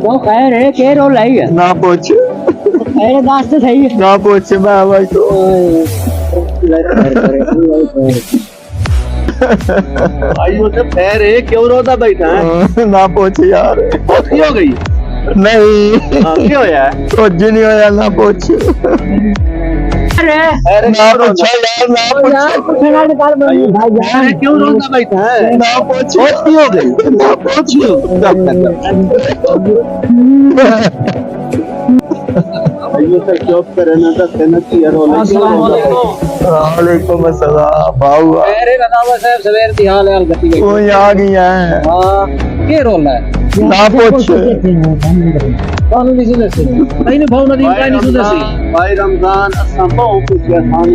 वो कह रहे के रोल आई है ना पूछ मेरे दास तो सही है ना पूछ मैं भाई तो भाई वो सब पैर है क्यों रोता बैठा है ना पूछ यार बहुत की हो गई नहीं क्यों यार कुछ नहीं होया ना पूछ अरे ना पूछ यार ना पूछ अरे क्यों रोता बैठा है ना पूछ बहुत की हो गई ना पूछ भाई सर जॉब करे ना तो सेनत की यार वालेकुम अस्सलाम बाऊ अरे रंधावा साहब सवेर दी हाल हाल गति वो आ गया है हां के रोल है ना पूछ कौन नहीं सुन से नहीं ने भाव नदी का नहीं सुन से भाई रमजान असा बहुत कुछ आसान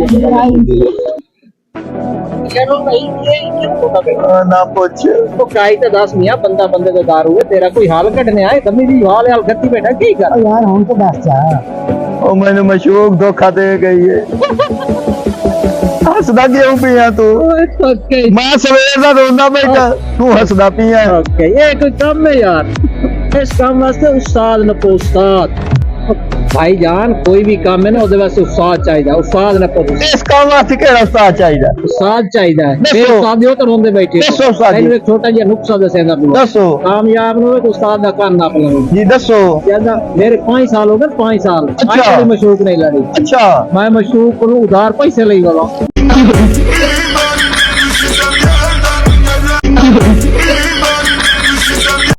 चलो भाई ये क्यों होता है ना पूछ तो काई तो दस मियां बंदा बंदे का दारू है तेरा कोई हाल कटने आए कमी दी हाल हाल गति बैठा की कर यार हम तो दस जा ओ मैंने मशूक धोखा दे गई है हंसदा क्यों पिया तू ओके मैं सवेर दा रोंदा बैठा तू हंसदा पिया ओके ये कोई काम है यार इस काम वास्ते उस्ताद न को उस्ताद भाईजान कोई भी काम है ना ਉਹਦੇ ਵਾਸਤੇ ਉਸਤਾਦ ਚਾਹੀਦਾ ਉਸਤਾਦ ਨਾ ਪੁੱਛ इस काम वास्ते केड़ा उस्ताद चाहिए ਉਸਤਾਦ ਚਾਹੀਦਾ ਦੱਸੋ। ਫਿਰ ਉਸਤਾਦ ਦਿਓ ਤਾਂ ਰੋਂਦੇ ਬੈਠੇ ਦੱਸੋ ਉਸਤਾਦ ਜੀ। ਮੈਨੂੰ ਇੱਕ ਛੋਟਾ ਜਿਹਾ ਨੁਕਸਾ ਦੱਸੇਗਾ ਤੂੰ दसो ਕਾਮਯਾਬ ਨੂੰ ਇੱਕ ਉਸਤਾਦ ਦਾ ਕੰਨ ਨਾ ਪਲਾਓ जी दसो ਕਹਿੰਦਾ ਮੇਰੇ 5 ਸਾਲ ਹੋ ਗਏ 5 ਸਾਲ ਅੱਛਾ। ਕੋਈ ਮਸ਼ੂਕ ਨਹੀਂ ਲੜੀ अच्छा ਮੈਂ ਮਸ਼ੂਕ ਨੂੰ ਉਧਾਰ ਪੈਸੇ ਲਈ ਵਾਲਾ